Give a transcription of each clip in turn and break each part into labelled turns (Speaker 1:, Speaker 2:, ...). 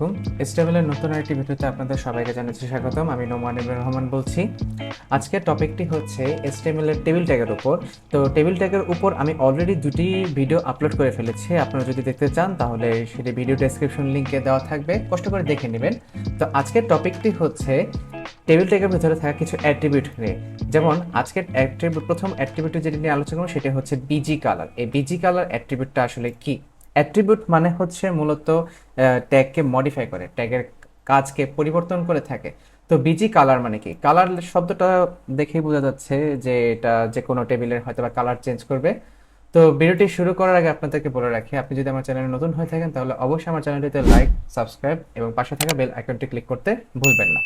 Speaker 1: আলাইকুম। এস্টেবলের নতুন আরেকটি ভিডিওতে আপনাদের সবাইকে জানাচ্ছি স্বাগতম। আমি নোমান ইব্রাহিম রহমান বলছি। আজকের টপিকটি হচ্ছে এস্টেবলের টেবিল ট্যাগের উপর। তো টেবিল ট্যাগের উপর আমি অলরেডি দুটি ভিডিও আপলোড করে ফেলেছি। আপনারা যদি দেখতে চান তাহলে সেটি ভিডিও ডেসক্রিপশন লিঙ্কে দেওয়া থাকবে, কষ্ট করে দেখে নেবেন। তো আজকের টপিকটি হচ্ছে টেবিল ট্যাগের ভিতরে থাকা কিছু অ্যাট্রিবিউট নিয়ে। যেমন আজকের প্রথম অ্যাট্রিবিউট যেটি নিয়ে আলোচনা করব সেটা হচ্ছে বিজি কালার। এই বিজি কালার অ্যাট্রিবিউটটা আসলে কি? অ্যাট্রিবিউট মানে হচ্ছে মূলত ট্যাগকে মডিফাই করে, ট্যাগের কাজকে পরিবর্তন করে থাকে। তো বিজি কালার মানে কি? কালার শব্দটা দেখেই বোঝা যাচ্ছে যে এটা যে কোনো টেবিলের হয়তো বা কালার চেঞ্জ করবে। তো ভিডিওটি শুরু করার আগে আপনাদেরকে বলে রাখি, আপনি যদি আমার চ্যানেলে নতুন হয়ে থাকেন তাহলে অবশ্যই আমার চ্যানেলটিতে লাইক, সাবস্ক্রাইব এবং পাশে থাকা বেল আইকনটি ক্লিক করতে ভুলবেন না।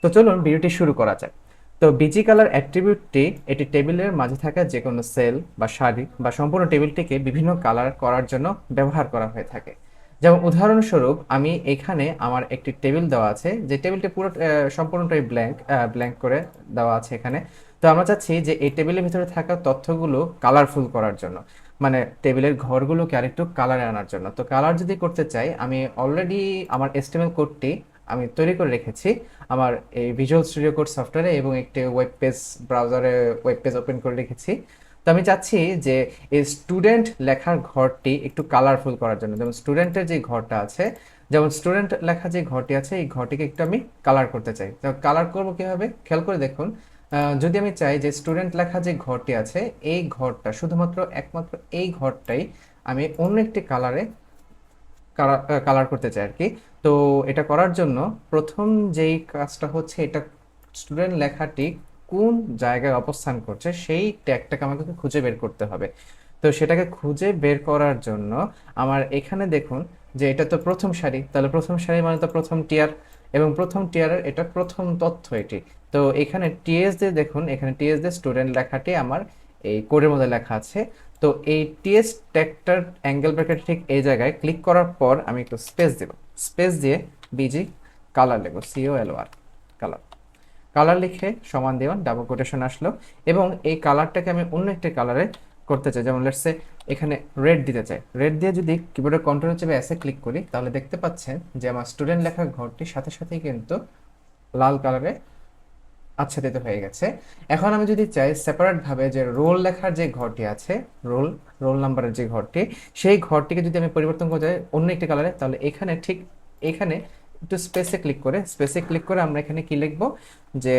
Speaker 1: তো চলুন ভিডিওটি শুরু করা যাক। তো বিজি কালার অ্যাট্রিবিউটটি এটি টেবিলের মাঝে থাকা যে কোনো সেল বা সারি বা সম্পূর্ণ টেবিলটিকে বিভিন্ন কালার করার জন্য ব্যবহার করা হয়ে থাকে। যেমন উদাহরণস্বরূপ আমি এখানে আমার একটি টেবিল দেওয়া আছে, যে টেবিলটি পুরো সম্পূর্ণটাই ব্ল্যাঙ্ক করে দেওয়া আছে এখানে। তো আমরা চাচ্ছি যে এই টেবিলের ভিতরে থাকা তথ্যগুলো কালারফুল করার জন্য, মানে টেবিলের ঘরগুলোকে আরেকটু কালারে আনার জন্য। তো কালার যদি করতে চাই, আমি অলরেডি আমার এসটিএমএল কোডটি আমি তৈরি করে রেখেছি আমার এই ভিজুয়াল স্টুডিও কোড সফটওয়্যারে, এবং একটি ওয়েব পেজ ব্রাউজারে ওয়েব পেজ ওপেন করে রেখেছি। তো আমি চাচ্ছি যে এই স্টুডেন্ট লেখার ঘরটি একটু কালারফুল করার জন্য, যেমন স্টুডেন্টের যে ঘরটা আছে, যেমন স্টুডেন্ট লেখা যে ঘরটি আছে এই ঘরটিকে একটু আমি কালার করতে চাই। তো কালার করবো কিভাবে, খেয়াল করে দেখুন। যদি আমি চাই যে স্টুডেন্ট লেখা যে ঘরটি আছে এই ঘরটা শুধুমাত্র একমাত্র এই ঘরটাই আমি অন্য একটি কালারে কালার করতে চাই আর কি। তো এটা করার জন্য প্রথম যেই কাজটা হচ্ছে, এটা স্টুডেন্ট লেখাটি কোন জায়গায় অবস্থান করছে সেই ট্যাগটাকে আমাকে খুঁজে বের করতে হবে। তো সেটাকে খুঁজে বের করার জন্য আমার এখানে দেখুন যে এটা তো প্রথম সারি, তাহলে প্রথম সারি মানে তো প্রথম টিয়ার, এবং প্রথম টিয়ারের এটা প্রথম তথ্য এটি। তো এখানে টিএস দিয়ে দেখুন, এখানে টিএস দিয়ে স্টুডেন্ট লেখাটি আমার এই কোডের মধ্যে লেখা আছে। তো এই টিএস ট্যাগটার অ্যাঙ্গেল ব্র্যাকেট ঠিক এই জায়গায় ক্লিক করার পর আমি একটু স্পেস দেব, স্পেস দিয়ে বিজি কালার লিখব, COLOR কালার। কালার লিখে সমান দেওয়ান ডাবল কোটেশন আসলো, এবং এই কালারটাকে আমি অন্য একটি কালারে করতে চাই। যেমন লেটস সে এখানে রেড দিতে চাই। রেড দিয়ে যদি কিবোর্ডের কন্ট্রোল চেপে এসে ক্লিক করি তাহলে দেখতে পাচ্ছেন যে আমার স্টুডেন্ট লেখার ঘরটির সাথে সাথেই কিন্তু লাল কালারে আচ্ছাদিত হয়ে গেছে। এখন আমি যদি চাই সেপারেট ভাবে যে রোল লেখার যে ঘরটি আছে, রোল রোল নাম্বারের যে ঘরটি, সেই ঘরটিকে যদি আমি পরিবর্তন করতে চাই অন্য একটি কালারে, তাহলে এখানে ঠিক এখানে একটু স্পেসে ক্লিক করে আমরা এখানে কি লিখবো যে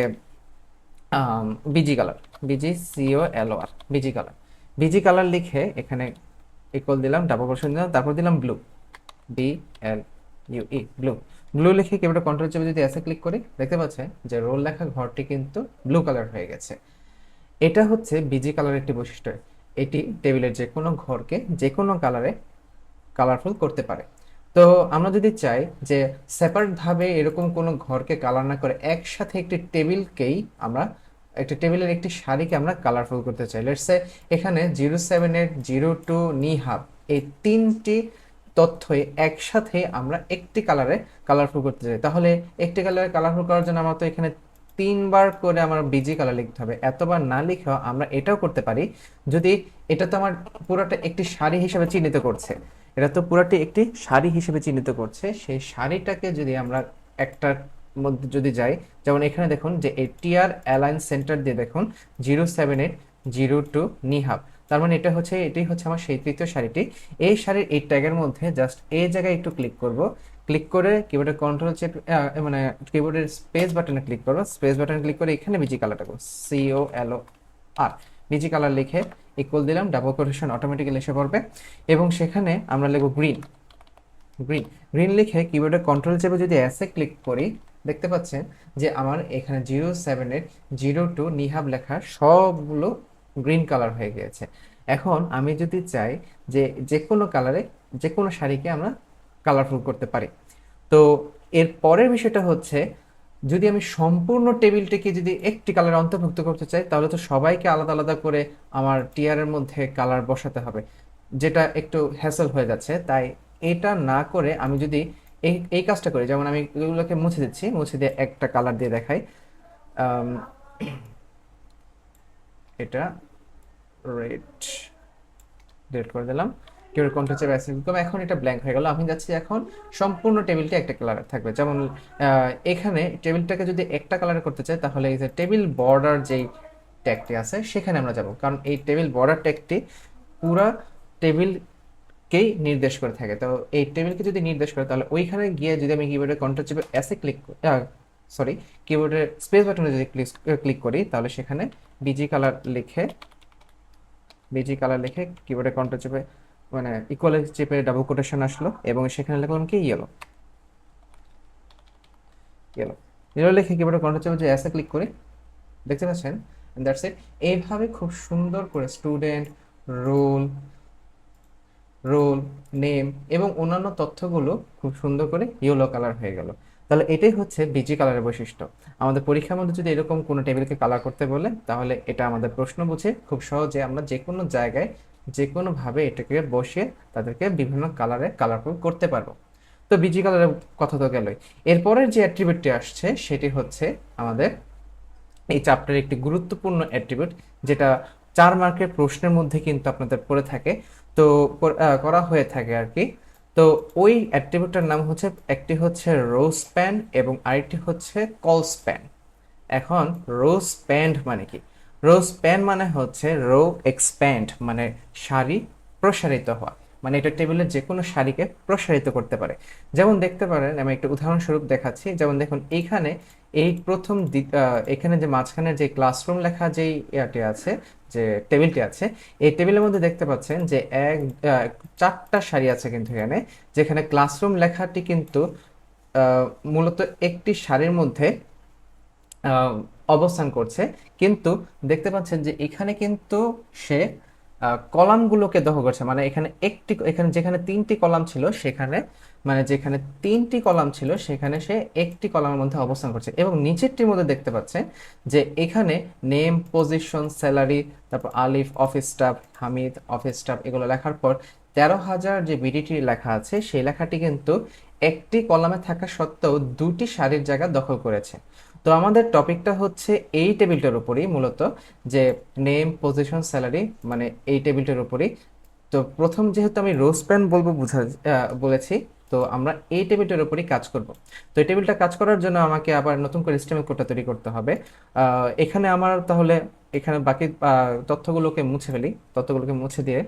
Speaker 1: busy colour, busy colour. Busy colour লিখে এখানে ইকুয়াল দিলাম, ডাবল কোটেশন দিলাম, তারপর দিলাম ব্লু, BLUE ব্লু। ব্লু লিখে কিবোর্ডে কন্ট্রোল চেপে যদি এসে ক্লিক করি দেখতে পাচ্ছেন যে রোল লেখা ঘরটি কিন্তু ব্লু কালার হয়ে গেছে। এটা হচ্ছে বিজি কালারের একটি বৈশিষ্ট্য। এটি টেবিলের যে কোনো ঘরকে যে কোনো কালারে কালারফুল করতে পারে। তো আমরা যদি চাই যে সেপারেট ভাবে এরকম কোনো ঘরকে কালার না করে একসাথে একটি টেবিলকেই আমরা, একটা টেবিলের একটি সারিকে আমরা কালারফুল করতে চাই, লেটস সে এখানে 07 02 নিহাব এই তিনটি তথ্যই একসাথে আমরা একটি কালারে কালারফুল করতে চাই। তাহলে একটি কালারে কালারফুল করার জন্য আমার তো এখানে তিনবার করে আমার বিজি কালার লিখতে হবে। এতবার না লিখেও আমরা এটাও করতে পারি, যদি এটা তো আমার পুরোটা একটি সারি হিসেবে চিহ্নিত করছে, এটা তো পুরোটি একটি সারি হিসেবে চিহ্নিত করছে, সেই সারিটাকে যদি আমরা একটার মধ্যে যদি যাই, যেমন এখানে দেখুন যে এই টিআর অ্যালাইন সেন্টার দিয়ে দেখুন 07 02 নিহাব, তার মানে এটাই হচ্ছে আমার সেই তৃতীয় সারিটি। এই সারির এই ট্যাগের মধ্যে জাস্ট এই জায়গায় একটু ক্লিক করব, ক্লিক করে কিবোর্ডের কন্ট্রোল চেপে মানে কিবোর্ডের স্পেস বাটনে ক্লিক করব, স্পেস বাটনে ক্লিক করে এখানে বিজি কালারটা করব, COLOR বিজি কালার লিখে ইকুয়াল দিলাম, ডাবল কোটেশন অটোমেটিক্যালি এসে পড়বে, এবং সেখানে আমরা লিখব গ্রিন। গ্রিন গ্রিন লিখে কিবোর্ডের কন্ট্রোল চেপে যদি এসে ক্লিক করি দেখতে পাচ্ছেন যে আমার এখানে 07 02 নিহাব লেখা সবগুলো গ্রিন কালার হয়ে গিয়েছে। এখন আমি যদি চাই যে যে কোনো কালারে যে কোনো শাড়িকে আমরা কালারফুল করতে পারি। তো এর পরের বিষয়টা হচ্ছে, যদি আমি সম্পূর্ণ টেবিলটিকে যদি একটি কালার অন্তর্ভুক্ত করতে চাই তাহলে তো সবাইকে আলাদা আলাদা করে আমার টিয়ারের মধ্যে কালার বসাতে হবে, যেটা একটু হ্যাসেল হয়ে যাচ্ছে। তাই এটা না করে আমি যদি এই এই কাজটা করি, যেমন আমি এগুলোকে মুছে দিচ্ছি, মুছে দিয়ে একটা কালার দিয়ে দেখাই। আম, এটা রেড ডিলিট করে দিলাম, কিবোর্ডে কন্ট্রোল চেপে অ্যাসেক্ট ক্লিক করলাম, এখন এটা ব্ল্যাঙ্ক হয়ে গেল। আমি যাচ্ছি এখন সম্পূর্ণ টেবিলটা একটা কালারে থাকবে। যেমন এখানে টেবিলটাকে যদি একটা কালারে করতে চাই, তাহলে এই যে টেবিল বর্ডার যেই ট্যাগটি আছে সেখানে আমরা যাব, কারণ এই টেবিল বর্ডার ট্যাগটি পুরা টেবিলকেই নির্দেশ করে থাকে। তো এই টেবিলকে যদি নির্দেশ করে, তাহলে ওইখানে গিয়ে যদি আমি কিবোর্ডে কন্ট্রোল চেপে অ্যাসে ক্লিক কিবোর্ডের স্পেস বাটনে যদি ক্লিক করি, তাহলে সেখানে বিজি কালার লিখে কিবোর্ডে কন্ট্রোল চেপে মানে ইকুয়াল চেপে ডাবল কোটেশন আসলো, এবং সেখানে লিখলাম কি ইয়েলো ইয়েলো ইয়েলো লিখে কিবোর্ডে কন্ট্রোল চেপে যে অ্যাসে ক্লিক করি, দেখতে পাচ্ছেন দ্যাটস ইট। এইভাবে খুব সুন্দর করে স্টুডেন্ট, রোল রোল নেম এবং অন্যান্য তথ্যগুলো খুব সুন্দর করে ইয়েলো কালার হয়ে গেল। তাহলে এটাই হচ্ছে বিজি কালারের বৈশিষ্ট্য। আমাদের পরীক্ষার মধ্যে যদি এরকম কোনো টেবিলকে কালার করতে বলে, তাহলে এটা আমাদের প্রশ্ন বুঝে খুব সহজে আমরা যে কোনো জায়গায় যে কোনোভাবে এটাকে বসিয়ে তাদেরকে বিভিন্ন কালারে কালারফুল করতে পারবো। তো বিজি কালারের কথা তো গেলই, এরপরের যে অ্যাট্রিবিউটটি আসছে সেটি হচ্ছে আমাদের এই চ্যাপ্টারের একটি গুরুত্বপূর্ণ অ্যাট্রিবিউট, যেটা 4 মার্কের প্রশ্নের মধ্যে কিন্তু আপনাদের পড়ে থাকে, তো করা হয়ে থাকে আর কি। তো ওই অ্যাট্রিবিউটটার নাম হচ্ছে, একটি হচ্ছে রো স্প্যান এবং আরেকটি হচ্ছে কল স্প্যান। এখন রো স্প্যান্ড মানে কি? রো স্প্যান মানে হচ্ছে রো এক্সপ্যান্ড, মানে সারি প্রসারিত হওয়া, মানে এটা টেবিলের যে কোনো সারিকে প্রসারিত করতে পারে। যেমন দেখতে পারেন, আমি একটা উদাহরণস্বরূপ দেখাচ্ছি। যেমন দেখুন এইখানে এই প্রথম এখানে যে মাঝখানে যে ক্লাসরুম লেখা যেই ইয়াটি আছে, যে টেবিলটি আছে, এই টেবিলের মধ্যে দেখতে পাচ্ছেন যে 4টা সারি আছে কিন্তু এখানে, যেখানে ক্লাসরুম লেখাটি কিন্তু মূলত একটি সারির মধ্যে আহ, অবস্থান করছে। কিন্তু দেখতে পাচ্ছেন যে এখানে কিন্তু সে কলামগুলোকে দখল করছে, মানে এখানে যেখানে 3টি কলাম ছিল সেখানে, মানে যেখানে 3টি কলাম ছিল সেখানে সে একটি কলামের মধ্যে অবস্থান করছে। এবং নিচেরটির মধ্যে দেখতে পাচ্ছেন যে এখানে নেম, পজিশন, স্যালারি, তারপর আলিফ, office staff, Hamid, office staff এগুলো লেখার পর 13,000 যে বিডিটি লেখা আছে সেই লেখাটি কিন্তু একটি কলামে থাকা সত্ত্বেও দুটি সারির জায়গা দখল করেছে। তো আমাদের টপিকটা হচ্ছে এই টেবিলটার উপরেই মূলত, যে নেম, পজিশন, স্যালারি, মানে এই টেবিলটার উপরেই। তো প্রথম যেহেতু আমি রো স্প্যান বলেছি, তো আমরা এই টেবিলটার উপরেই কাজ করব। তো এই টেবিলটা কাজ করার জন্য আমাকে আবার নতুন করে HTML কোডটা তৈরি করতে হবে। এখানে আমার তাহলে এখানে বাকি তথ্যগুলোকে মুছে দিয়ে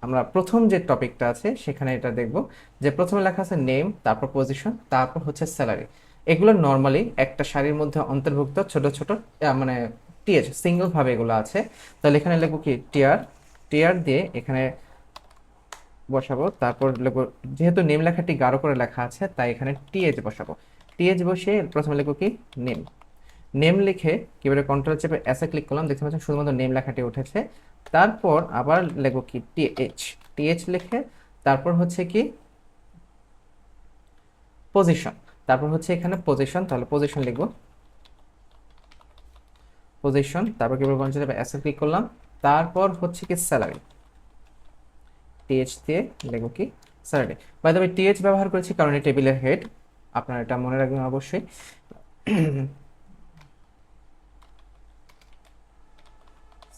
Speaker 1: আমরা প্রথম যে টপিকটা আছে সেখানে এটা দেখব, যে প্রথমে লেখা আছে নেম, তারপর পজিশন, তারপর হচ্ছে স্যালারি। এগুলো নর্মালি একটা সারির মধ্যে অন্তর্ভুক্ত ছোট ছোট মানে টিএচ সিঙ্গেল ভাবে এগুলো আছে। তাহলে এখানে লিখবো কি টিআর, টিআর দিয়ে এখানে বসাবো। তারপর লিখবো, যেহেতু নেম লেখাটি গাঢ় করে লেখা আছে তাই এখানে টিএচ বসাবো। টিএচ বসিয়ে প্রথমে লিখবো কি নেম। নেম লিখে কিবোর্ডে কন্ট্রোল চেপে অ্যাসে ক্লিক করলাম, দেখতে পাচ্ছেন শুধুমাত্র নেম লেখাটি উঠেছে। তারপর আবার লিখব কি টিএচ, টিএচ লিখে তারপর হচ্ছে কি পজিশন, তারপর হচ্ছে এখানে পজিশন, তাহলে পজিশন লিখব পজিশন। তারপর কিবোর্ড কন্ট্রোল চেপে অ্যাসে ক্লিক করলাম, তারপর হচ্ছে কি স্যালারি, টিএচ দিয়ে লিখব কি স্যালারি। বাই দ্য ওয়ে টিএচ ব্যবহার করেছি কারণ এই টেবিলের হেড, আপনারা এটা মনে রাখবেন অবশ্যই।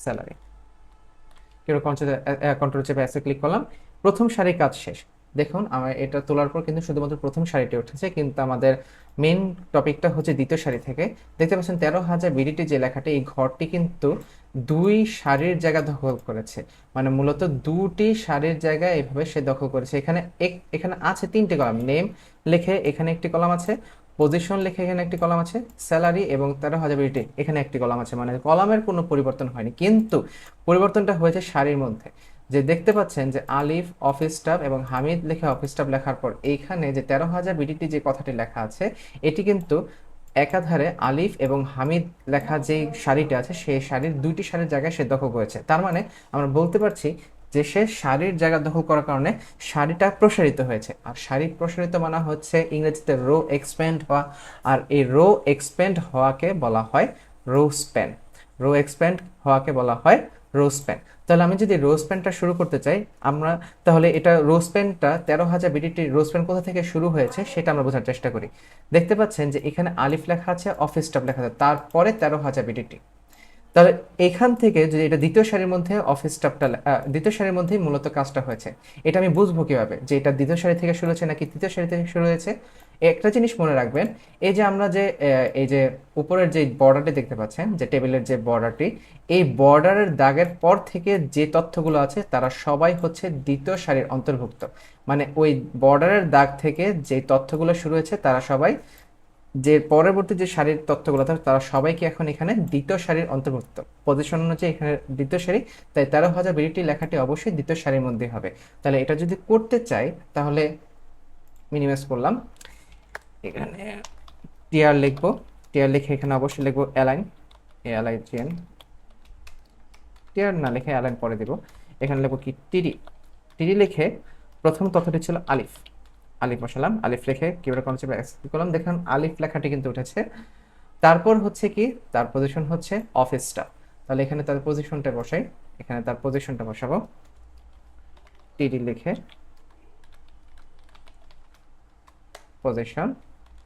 Speaker 1: স্যালারি, কন্ট্রোল চেপে অ্যাসে ক্লিক করলাম, প্রথম সারির কাজ শেষ। দেখুন আমার এটা তোলার পর কিন্তু শুধুমাত্র প্রথম সারিটি উঠেছে, কিন্তু আমাদের মেইন টপিকটা হচ্ছে দ্বিতীয় সারি থেকে। দেখতে পাচ্ছেন 13,000 বিডিটি যে লেখাটি, এই ঘরটি কিন্তু দুই সারির জায়গা দখল করেছে, মানে মূলত দুটি সারির জায়গা এইভাবে সে দখল করেছে। এখানে আছে 3টি কলাম, নেম লিখে এখানে একটি কলাম আছে, পজিশন লিখে এখানে একটি কলাম আছে, স্যালারি এবং 13,000 বিডিটি এখানে একটি কলাম আছে। মানে কলামের কোনো পরিবর্তন হয়নি, কিন্তু পরিবর্তনটা হয়েছে সারির মধ্যে। যে দেখতে পাচ্ছেন যে আলিফ, অফিস স্টাফ এবং হামিদ লিখে অফিস স্টাফ লেখার পর এইখানে যে 13,000 বিডিটি যে কথাটি লেখা আছে, এটি কিন্তু একাধারে আলিফ এবং হামিদ লেখা যে সারিটা আছে সেই সারির দুইটি সারির জায়গায় সে দখল করেছে। তার মানে আমরা বলতে পারছি যে সে সারির জায়গা দখল করার কারণে সারিটা প্রসারিত হয়েছে। আর সারি প্রসারিত মানে হচ্ছে ইংরেজিতে রো এক্সপ্যান্ড হওয়া, আর এই রো এক্সপ্যান্ড হওয়াকে বলা হয় রো স্প্যান। রো এক্সপ্যান্ড হওয়াকে বলা হয় রো স্প্যান। তাহলে আমি যদি রো স্প্যানটা শুরু করতে চাই, আমরা তাহলে এটা রো স্প্যানটা 13,000 বিডিটি রো স্প্যান কোথা থেকে শুরু হয়েছে সেটা আমরা বোঝার চেষ্টা করি। দেখতে পাচ্ছেন যে এখানে আলিফ লেখা আছে, অফিস স্টাফ লেখা আছে, তারপরে 13,000 বিডিটি। তাহলে এখান থেকে যদি এটা দ্বিতীয় সারির মধ্যে অফিস স্টাফটা দ্বিতীয় সারির মধ্যেই মূলত কাজটা হয়েছে, এটা আমি বুঝবো কিভাবে যে এটা দ্বিতীয় সারি থেকে শুরু হয়েছে নাকি তৃতীয় সারি থেকে শুরু হয়েছে? একটা জিনিস মনে রাখবেন, এই যে আমরা যে এই যে উপরের যে বর্ডারটি দেখতে পাচ্ছেন, যে টেবিলের যে বর্ডারটি, এই বর্ডারের দাগের পর থেকে যে তথ্যগুলো আছে তারা সবাই হচ্ছে দ্বিতীয় সারির অন্তর্ভুক্ত। মানে ওই বর্ডারের দাগ থেকে যে তথ্যগুলো শুরু হয়েছে তারা সবাই, যে পরবর্তী যে সারির তথ্যগুলো থাকে তারা সবাইকে এখন এখানে দ্বিতীয় সারির অন্তর্ভুক্ত। পজিশন অনুযায়ী এখানে দ্বিতীয় সারি, তাই 13,000 বিডিটি লেখাটি অবশ্যই দ্বিতীয় সারির মধ্যে হবে। তাহলে এটা যদি করতে চাই তাহলে মিনিমাইজ করলাম, এখানে টিআর লিখবো, টিআর লিখে এখানে অবশ্যই লিখবো অ্যালাইন, ALIGN, টিআর না লিখে অ্যালাইন পরে দেবো। এখানে লিখবো কি টিডি, টিডি লিখে প্রথম তথ্যটি ছিল আলিফ, আলিফ বসালাম, আলিফ লিখে কিবোর্ড কনসেপ্ট এক্সিকিউট করলাম, দেখুন আলিফ লেখাটি কিন্তু উঠেছে। তারপর হচ্ছে কি তার পজিশন হচ্ছে অফিসটা, তাহলে এখানে তার পজিশনটা বসাই, এখানে তার পজিশনটা বসাবো, টিডি লিখে পজিশন,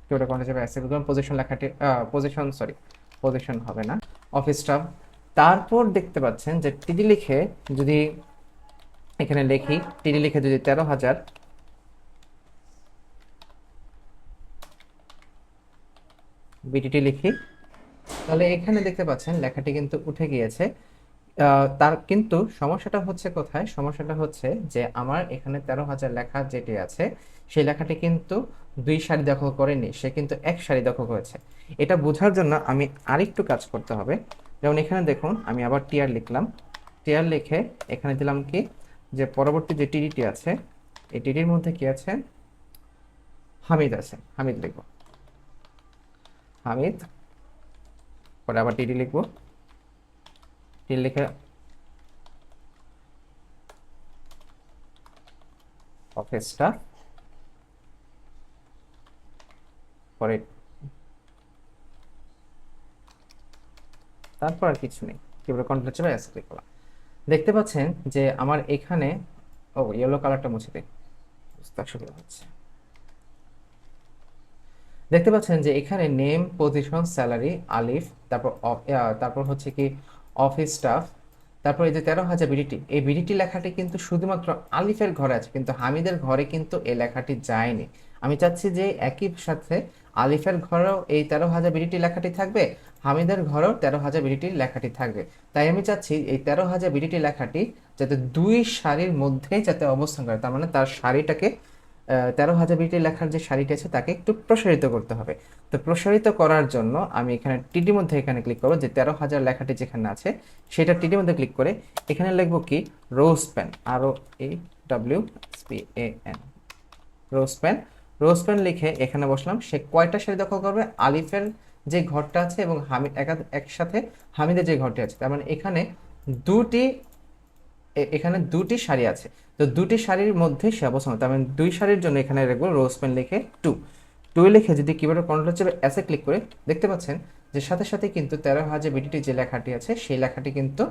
Speaker 1: কিবোর্ড কনসেপ্ট এক্সিকিউট করলাম, পজিশন লেখাটি পজিশন সরি পজিশন হবে না, অফিসটা। তারপর দেখতে পাচ্ছেন যে টিডি লিখে যদি এখানে লিখি, টিডি লিখে যদি 13,000 বিডিটি লিখি, তাহলে এখানে দেখতে পাচ্ছেন লেখাটি কিন্তু উঠে গিয়েছে। তার কিন্তু সমস্যাটা হচ্ছে কোথায়? সমস্যাটা হচ্ছে যে আমার এখানে 13,000 লেখা যেটি আছে সেই লেখাটি কিন্তু দুই সারি দখল করেনি, সে কিন্তু এক সারি দখল করেছে। এটা বোঝার জন্য আমি আরেকটু কাজ করতে হবে। যেমন এখানে দেখুন আমি আবার টিআর লিখলাম, টিআর লিখে এখানে দিলাম কি যে পরবর্তী যে টিডিটি আছে এই টিডির মধ্যে কি আছে, হামিদ আছে, হামিদ লিখব, হামিদ, পরে আবার টিডি লিখবো, টিডি লিখে অফিসটা, পরে তারপর আর কিছু নেই, কিবোর্ড কন্ট্রোল চেপে এস ক্লিক করলাম। দেখতে পাচ্ছেন যে আমার এখানে ইয়েলো কালারটা মুছে দিই, বুঝতে অসুবিধা হচ্ছে। দেখতে পাচ্ছেন যে এখানে নেম, পজিশন, স্যালারি, আলিফ, তারপর হচ্ছে কি অফিস স্টাফ, তারপর এই যে 13,000 বিডিটি, এই বিডিটি লেখাটি কিন্তু শুধুমাত্র আলিফের ঘরে আছে, কিন্তু হামিদের ঘরে কিন্তু এই লেখাটি যায়নি। আমি চাচ্ছি যে একই সাথে আলিফের ঘরেও এই 13,000 বিডিটি লেখাটি থাকবে, হামিদের ঘরেও 13,000 বিডিটি লেখাটি থাকবে। তাই আমি চাচ্ছি এই 13,000 বিডিটি লেখাটি যাতে দুই সারির মধ্যেই যাতে অবস্থান করে, তার মানে তার সারিটাকে 13,000 বিটি লেখার যে সারিটি আছে তাকে একটু প্রসারিত করতে হবে। তো প্রসারিত করার জন্য আমি এখানে টিডির মধ্যে এখানে ক্লিক করবো, যে 13,000 লেখাটি যেখানে আছে সেটা টিডির মধ্যে ক্লিক করে এখানে লিখবো কি রোজপ্যান, ROAWSPAN, রোজপ্যান। রোজপ্যান লিখে এখানে বসলাম, সে কয়টা সারি দখল করবে? আলিফের যে ঘরটা আছে এবং হামিদ একসাথে হামিদের যে ঘরটি আছে, তার মানে এখানে দুটি এখানে দুটি সারি আছে, তো দুটি সারির মধ্যে সে অবস্থান, তার মানে দুই সারির জন্য এখানে রাখবো রোজপেন লিখে 2, 2 লিখে যদি কিবোর্ডের কন্ট্রোল চেপে এসে ক্লিক করে দেখতে পাচ্ছেন যে সাথে সাথে কিন্তু 13,000 বিডিটি যে লেখাটি আছে সেই লেখাটি কিন্তু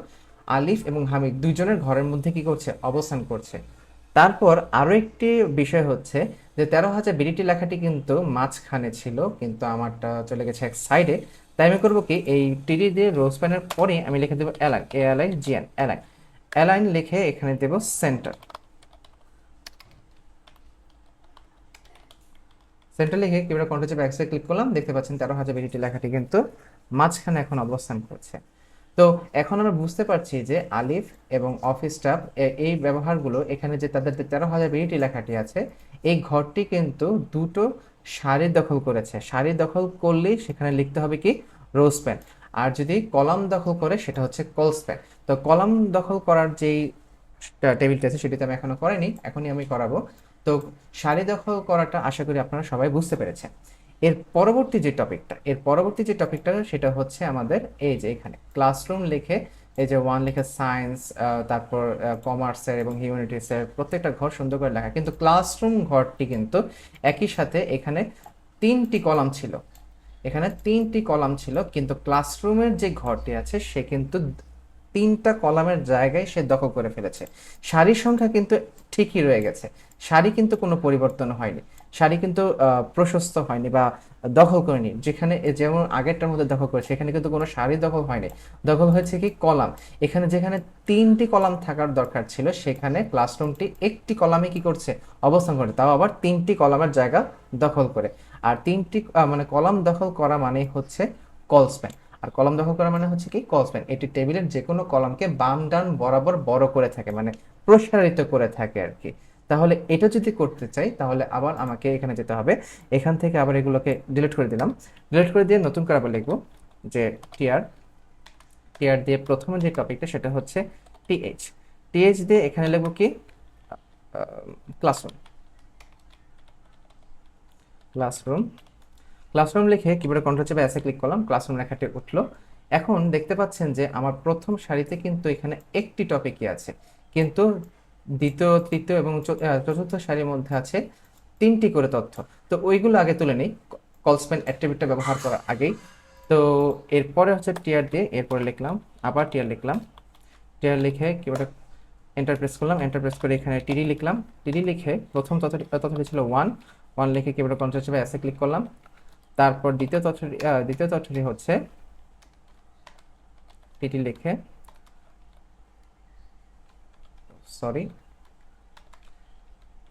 Speaker 1: আলিফ এবং হামিদ দুইজনের ঘরের মধ্যে কি করছে? অবস্থান করছে। তারপর আরো একটি বিষয় হচ্ছে যে 13,000 বিডিটি লেখাটি কিন্তু মাঝখানে ছিল, কিন্তু আমারটা চলে গেছে এক সাইডে। তাই আমি করবো কি, এই টিডি দিয়ে রোজপেনের পরে আমি লিখে দেবো অ্যালাইন, ALIGN, অ্যালাইন, অ্যালাইন লিখে এখানে দেব সেন্টার, সেন্টার লিখে কিবোর্ডে কন্ট্রোল চেপে এক্সে ক্লিক করলাম, দেখতে পাচ্ছেন 13,000 বিডিটি লেখাটি কিন্তু মাঝখানে এখন অবস্থান করছে। তো এখন আমরা বুঝতে পারছি যে আলিফ এবং অফিস স্টাফ এই ব্যবহারগুলো এখানে যে তাদের 13,000 বিডিটি লেখাটি আছে এই ঘরটি কিন্তু দুটো সারি দখল করেছে, সারি দখল করলেই সেখানে লিখতে হবে কি রোজপ্যান, আর যদি কলাম দখল করে সেটা হচ্ছে কলস্প্যান। তো কলাম দখল করার যেই টেবিলটা আছে সেটি তো আমি এখনো করিনি, এখনই আমি করাবো। তো সারি দখল করাটা আশা করি আপনারা সবাই বুঝতে পেরেছেন। এর পরবর্তী যে টপিকটা সেটা হচ্ছে আমাদের এই যে এখানে ক্লাসরুম লিখে এই যে 1 লিখে সায়েন্স, তারপর কমার্সের এবং হিউম্যানিটিসের প্রত্যেকটা ঘর সুন্দর করে লেখা, কিন্তু ক্লাসরুম ঘরটি কিন্তু একই সাথে এখানে তিনটি কলাম ছিল, এখানে তিনটি কলাম ছিল, কিন্তু ক্লাসরুমের যে ঘরটি আছে সে কিন্তু তিনটা কলামের জায়গায় সে দখল করে ফেলেছে। সারির সংখ্যা কিন্তু ঠিকই রয়ে গেছে, সারি কিন্তু কোনো পরিবর্তন হয়নি, সারি কিন্তু প্রশস্ত হয়নি বা দখল করেনি। যেখানে যেমন আগেরটার মধ্যে দখল করেছে, এখানে কিন্তু কোনো সারি দখল হয়নি, দখল হয়েছে কি কলাম। এখানে যেখানে তিনটি কলাম থাকার দরকার ছিল, সেখানে ক্লাসরুমটি একটি কলামে কি করছে, অবস্থান করে, তাও আবার তিনটি কলামের জায়গা দখল করে। আর তিনটি মানে কলাম দখল করা মানে হচ্ছে কল স্প্যান। আর কলাম দখল করা মানে হচ্ছে কি কল স্প্যান। এটি টেবিলের যে কোনো কলামকে বাম ডান বরাবর বড় করে থাকে, মানে প্রসারিত করে থাকে আর কি। তাহলে এটা যদি করতে চাই, তাহলে আবার আমাকে এখানে যেতে হবে, এখান থেকে আবার এগুলোকে ডিলিট করে দিলাম। ডিলিট করে দিয়ে নতুন করে আবার লিখবো যে টিআর, টিআর দিয়ে প্রথমে যে টপিকটা সেটা হচ্ছে টিএইচ। টিএইচ দিয়ে এখানে লিখবো কি ক্লাসরুম। ক্লাসরুম, ক্লাসরুম লিখে কিবোর্ডে কন্ট্রোল চেপে এসে ক্লিক করলাম, ক্লাসরুম লেখাটি উঠলো। এখন দেখতে পাচ্ছেন যে আমার প্রথম সারিতে কিন্তু এখানে একটি টপিকই আছে, কিন্তু দ্বিতীয় তৃতীয় এবং চতুর্থ সারির মধ্যে আছে তিনটি করে তথ্য। তো ওইগুলো আগে তুলে নেই কল স্প্যান অ্যাট্রিবিউটটা ব্যবহার করার আগেই। তো এরপরে হচ্ছে টিআর দিয়ে এরপরে লিখলাম, আবার টিআর লিখলাম, টিআর লিখে কিবোর্ডে এন্টার প্রেস করলাম, এন্টার প্রেস করে এখানে টিডি লিখলাম। টিডি লিখে প্রথম তথ্যটি ছিল 1, 1 লিখে কিবোর্ডে কন্ট্রোল চেপে এসে ক্লিক করলাম। তারপর দ্বিতীয় তথ্যটি হচ্ছে টিটি লিখে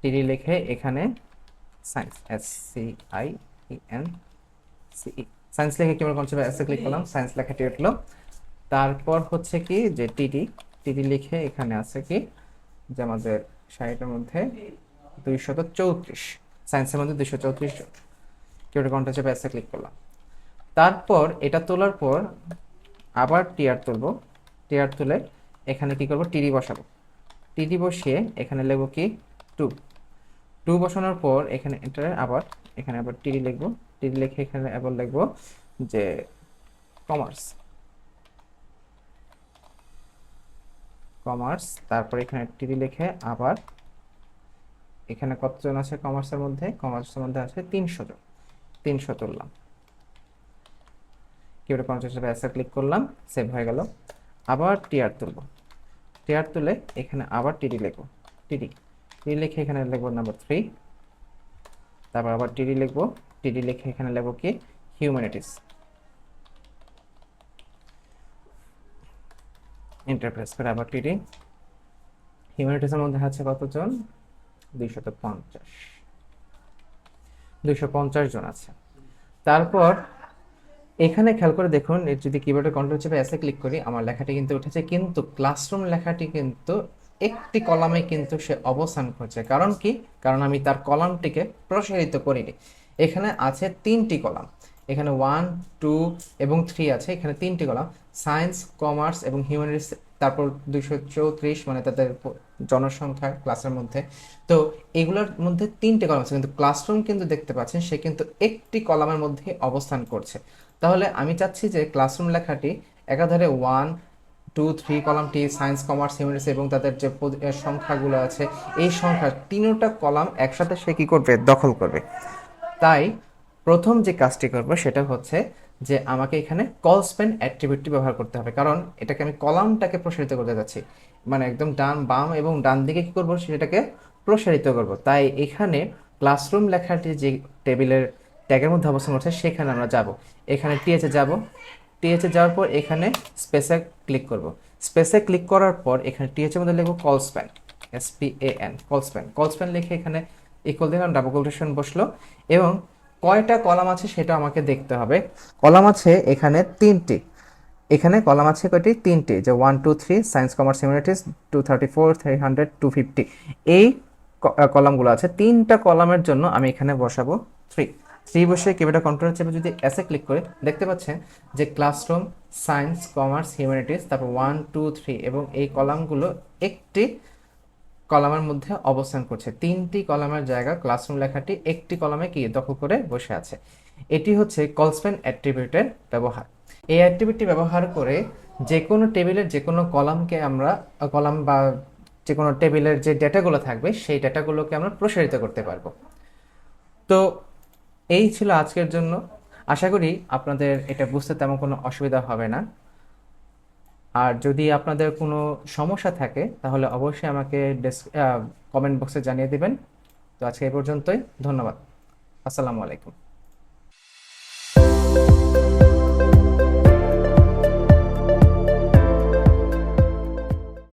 Speaker 1: টিডি লিখে এখানে সায়েন্স, SCIENCE, সায়েন্স লিখে কিবোর্ড কন্ট্রোল চেপে এসে ক্লিক করলাম, সায়েন্স লেখাটি উঠলো। তারপর হচ্ছে কি যে টিডি, টিডি লিখে এখানে আছে কি যে আমাদের সারিটার মধ্যে 234, সায়েন্সের মধ্যে 234, কিবোর্ডে কন্ট্রোল চেপে এসে ক্লিক করলাম। তারপর এটা তোলার পর আবার টিআর তুলবো, টিআর তুলে এখানে কি করব, টিডি বসাবো। টিডি বসিয়ে এখানে লিখবো কি 2, 2 বসানোর পর এখানে আবার এখানে আবার টিডি লিখবো। টিডি লিখে এখানে আবার লিখবো যে কমার্স, কমার্স। তারপর এখানে টিডি লিখে আবার এখানে কতজন আছে কমার্সের মধ্যে, কমার্সের মধ্যে আছে 300 জন, 300 তুললাম। কিবোর্ডে কন্ট্রোল চেপে এসে ক্লিক করলাম, সেভ হয়ে গেল। আবার টিআর তুলবো, টিআর তুলে এখানে আবার টিডি লিখবো, টিডি লিখে এখানে লিখবো নাম্বার 3। তারপর আবার টিডি লিখবো, টিডি লিখে এখানে লিখবো কি হিউম্যানিটিস, এন্টার প্রেস করে আবার টিডি। হিউম্যানিটিসের মধ্যে আছে কতজন, 250 জন আছে। তারপর এখানে খেয়াল করে দেখুন, যদি কিবোর্ডে কন্ট্রোল চেপে এসে ক্লিক করি, আমার লেখাটি কিন্তু উঠেছে, কিন্তু ক্লাসরুম লেখাটি কিন্তু একটি কলামে কিন্তু সে অবস্থান করছে। কারণ কি, কারণ আমি তার কলামটিকে প্রসারিত করিনি। এখানে আছে তিনটি কলাম, এখানে 1, 2 এবং 3 আছে, এখানে তিনটি কলাম, সায়েন্স, কমার্স এবং হিউম্যানিটিস। তারপর 234 মানে তাদের জনসংখ্যা ক্লাসের মধ্যে। তো এগুলোর মধ্যে তিনটে কলাম আছে, কিন্তু ক্লাসরুম কিন্তু দেখতে পাচ্ছেন সে কিন্তু একটি কলামের মধ্যে অবস্থান করছে। তাহলে আমি চাচ্ছি যে ক্লাসরুম লেখাটি একাধারে 1, 2, 3 কলামটি সায়েন্স, কমার্স, হিউম্যানিটিস এবং তাদের যে সংখ্যাগুলো আছে, এই সংখ্যা তিনটা কলাম একসাথে সে কি করবে, দখল করবে। তাই প্রথম যে কাজটি করব সেটা হচ্ছে যে আমাকে এখানে কল স্প্যান অ্যাট্রিবিউটটি ব্যবহার করতে হবে, কারণ এটাকে আমি কলামটাকে প্রসারিত করতে যাচ্ছি, মানে একদম ডান বাম এবং ডান দিকে কি করব, সেটাকে প্রসারিত করব। তাই এখানে ক্লাসরুম লেখাটি যে টেবিলের ট্যাগের মধ্যে অবস্থান করছে সেখানে আমরা যাব, এখানে টিএচে যাব, টিএচে যাওয়ার পর এখানে স্পেসে ক্লিক করব। স্পেসে ক্লিক করার পর এখানে টিএচের মধ্যে লিখব call span, SPAN, call span. Call span লিখে এখানে ইকুয়াল দিলাম, ডাবল কোটেশন বসলো এবং কয়টা কলাম আছে সেটা আমাকে দেখতে হবে। কলাম আছে এখানে তিনটি, এখানে কলাম আছে কয়টি, তিনটি, যে 1, 2, 3 সায়েন্স, কমার্স, হিউম্যানিটিস, 234, 300, 250, এই কলামগুলো আছে। তিনটা কলামের জন্য আমি এখানে বসাবো 3 বসে কিবোর্ডে কন্ট্রোল চেপে যদি এসে ক্লিক করে দেখতে পাচ্ছেন যে ক্লাসরুম, সায়েন্স, কমার্স, হিউম্যানিটিস, তারপর 1, 2, 3 এবং এই কলামগুলো একটি কলামের মধ্যে অবস্থান করছে। তিনটি কলামের জায়গা ক্লাসরুম লেখাটি একটি কলামে কি দখল করে বসে আছে। এটি হচ্ছে কল স্প্যান অ্যাট্রিবিউটের ব্যবহার। এই অ্যাট্রিবিউটটি ব্যবহার করে যে কোনো টেবিলের যে কোনো কলামকে আমরা কলাম বা যে কোনো টেবিলের যে ডেটাগুলো থাকবে সেই ডেটাগুলোকে আমরা প্রসারিত করতে পারবো। তো এই ছিল আজকের জন্য, আশা করি আপনাদের এটা বুঝতে তেমন কোনো অসুবিধা হবে না। আর যদি আপনাদের কোনো সমস্যা থাকে তাহলে অবশ্যই আমাকে কমেন্ট বক্সে জানিয়ে দিবেন। তো আজকে এই পর্যন্তই, ধন্যবাদ। আসসালামু আলাইকুম।